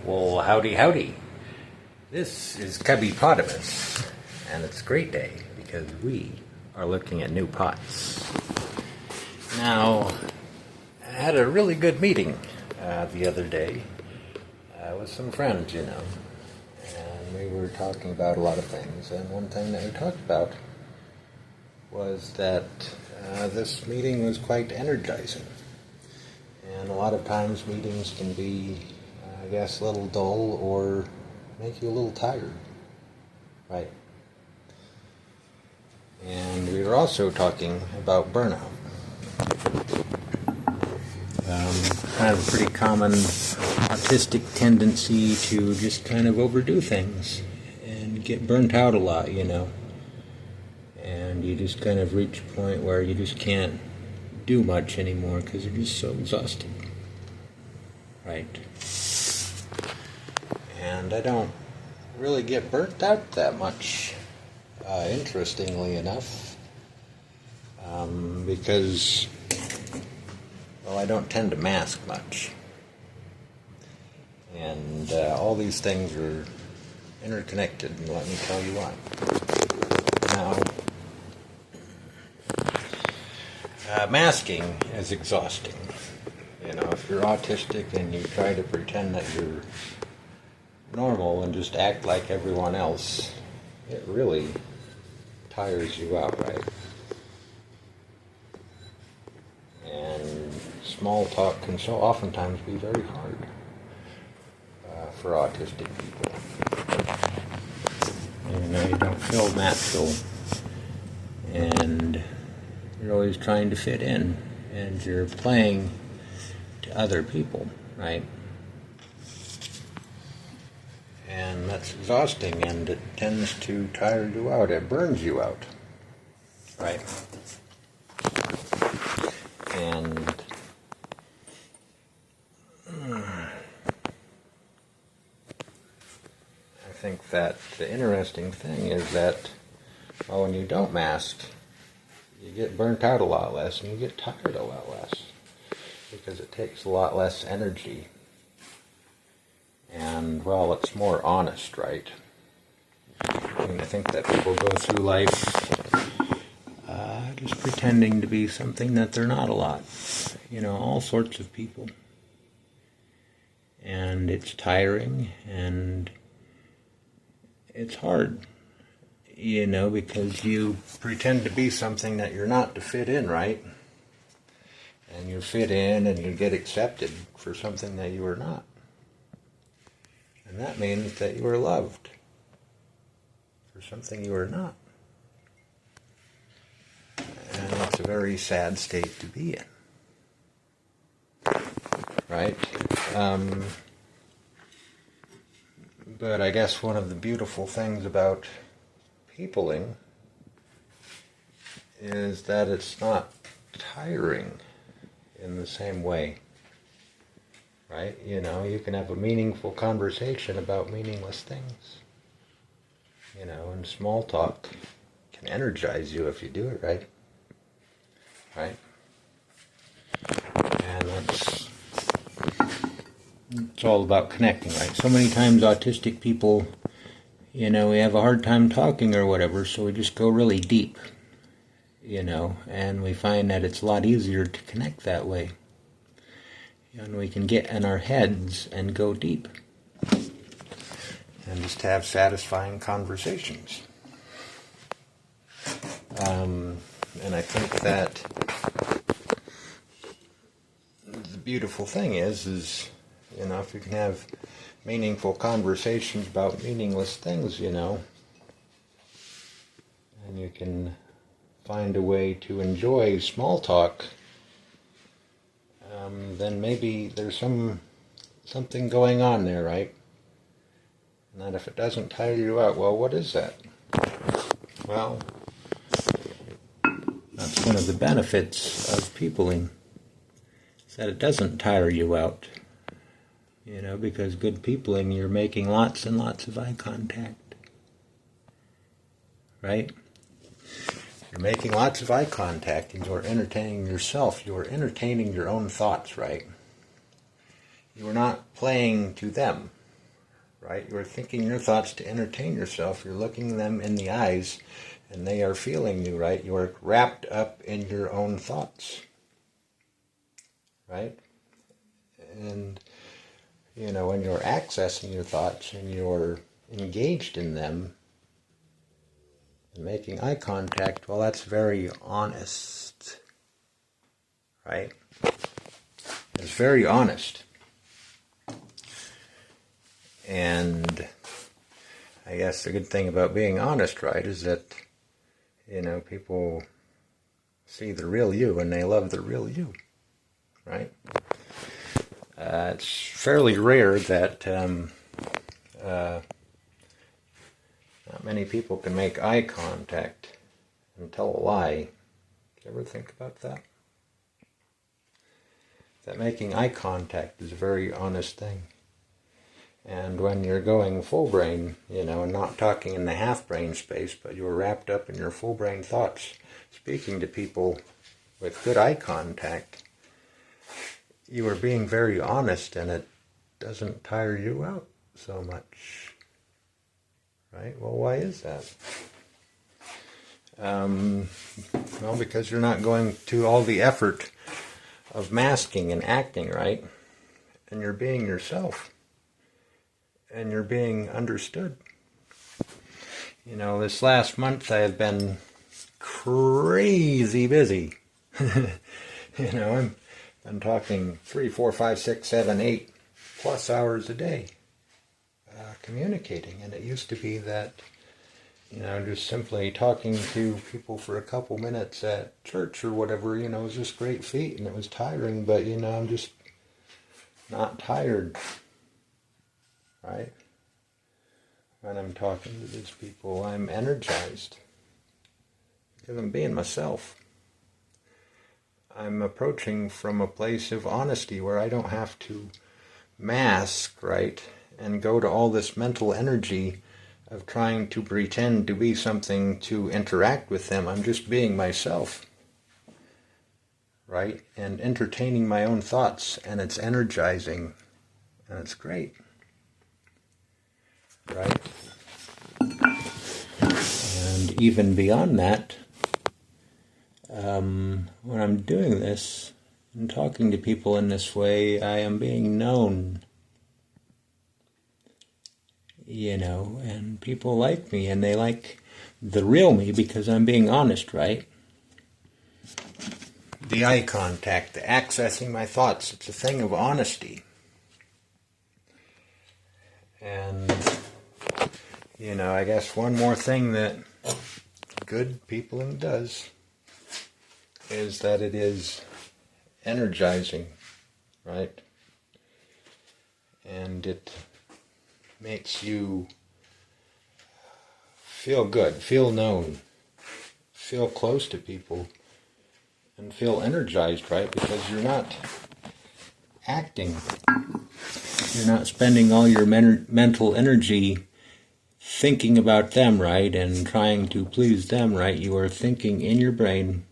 Well, howdy, howdy. This is Cubbypotamus, and it's a great day because we are looking at new pots. Now, I had a really good meeting the other day with some friends, and we were talking about a lot of things, and one thing that we talked about was that this meeting was quite energizing. And a lot of times meetings can be, I guess, a little dull or make you a little tired, right? And we were also talking about burnout. Kind of a pretty common autistic tendency to just kind of overdo things and get burnt out a lot, And you just kind of reach a point where you just can't do much anymore because you're just so exhausted, right? And I don't really get burnt out that much, interestingly enough, because, well, I don't tend to mask much. And all these things are interconnected, and let me tell you why. Now, masking is exhausting. If you're autistic and you try to pretend that you're normal and just act like everyone else, it really tires you out, right? And small talk can so oftentimes be very hard for autistic people. You don't feel natural, and you're always trying to fit in, and you're playing to other people, right? And that's exhausting, and it tends to tire you out. It burns you out, right? And I think that the interesting thing is that, well, when you don't mask, you get burnt out a lot less, and you get tired a lot less, because it takes a lot less energy. And, well, it's more honest, right? I think that people go through life just pretending to be something that they're not a lot. All sorts of people. And it's tiring, and it's hard, because you pretend to be something that you're not to fit in, right? And you fit in and you get accepted for something that you are not. And that means that you are loved for something you are not. And it's a very sad state to be in. Right? But I guess one of the beautiful things about peopling is that it's not tiring in the same way. Right? You can have a meaningful conversation about meaningless things. And small talk can energize you if you do it right. Right? And it's all about connecting, right? So many times autistic people, we have a hard time talking or whatever, so we just go really deep, and we find that it's a lot easier to connect that way. And we can get in our heads and go deep. And just have satisfying conversations. And I think that the beautiful thing is if you can have meaningful conversations about meaningless things, and you can find a way to enjoy small talk, then maybe there's something going on there, right? And that if it doesn't tire you out, well, what is that? Well, that's one of the benefits of peopling, is that it doesn't tire you out. Because good peopling, you're making lots and lots of eye contact. Right? You're making lots of eye contact, and you're entertaining yourself. You're entertaining your own thoughts, right? You're not playing to them. right? You're thinking your thoughts to entertain yourself. You're looking them in the eyes, and they are feeling you, right? You're wrapped up in your own thoughts, right? And, when you're accessing your thoughts and you're engaged in them and making eye contact, well, that's very honest, right? It's very honest. And I guess the good thing about being honest, right, is that, people see the real you and they love the real you, right? It's fairly rare that not many people can make eye contact and tell a lie. Do you ever think about that? That making eye contact is a very honest thing. And when you're going full brain, and not talking in the half brain space, but you're wrapped up in your full brain thoughts, speaking to people with good eye contact, you are being very honest, and it doesn't tire you out so much. Right? Well, why is that? Well, because you're not going to all the effort of masking and acting, right? And you're being yourself. And you're being understood. This last month I have been crazy busy. I'm talking 3, 4, 5, 6, 7, 8 plus hours a day communicating. And it used to be that, just simply talking to people for a couple minutes at church or whatever, was just great feat and it was tiring. But, I'm just not tired. Right? When I'm talking to these people, I'm energized because I'm being myself. I'm approaching from a place of honesty where I don't have to mask, right, and go to all this mental energy of trying to pretend to be something to interact with them. I'm just being myself, right, and entertaining my own thoughts, and it's energizing, and it's great. Right? And even beyond that, when I'm doing this and talking to people in this way, I am being known, and people like me, and they like the real me because I'm being honest, right? The eye contact, the accessing my thoughts, it's a thing of honesty. And I guess one more thing that good peopling does is that it is energizing, right? And it makes you feel good, feel known, feel close to people, and feel energized, right? Because you're not acting. You're not spending all your mental energy thinking about them, right, and trying to please them, right? You are thinking in your brain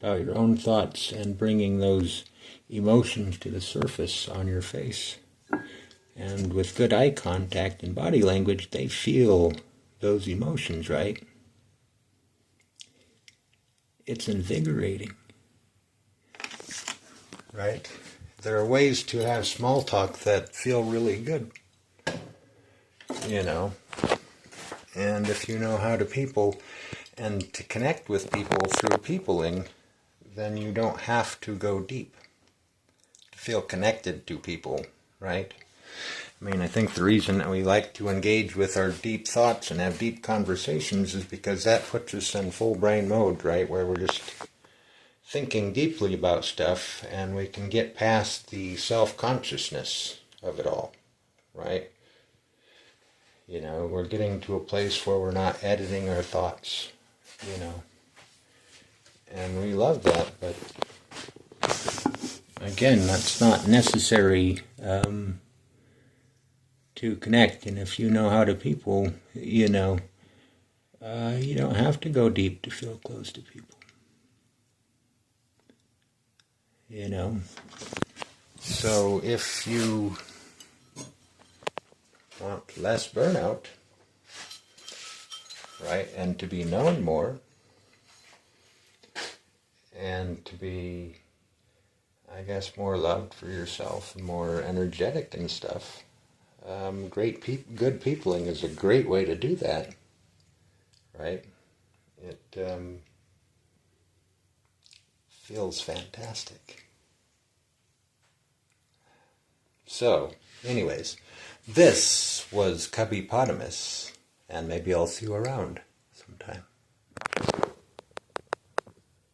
about your own thoughts and bringing those emotions to the surface on your face. And with good eye contact and body language, they feel those emotions, right? It's invigorating, right? There are ways to have small talk that feel really good, And if you know how to people and to connect with people through peopling, then you don't have to go deep to feel connected to people, right? I think the reason that we like to engage with our deep thoughts and have deep conversations is because that puts us in full brain mode, right? Where we're just thinking deeply about stuff and we can get past the self-consciousness of it all, right? We're getting to a place where we're not editing our thoughts, and we love that, but again, that's not necessary to connect. And if you know how to people, you don't have to go deep to feel close to people. So if you want less burnout, right? And to be known more, and to be, I guess, more loved for yourself, more energetic and stuff. Good peopling is a great way to do that, right? It feels fantastic. So, anyways, this was cubbypotamus, and maybe I'll see you around sometime.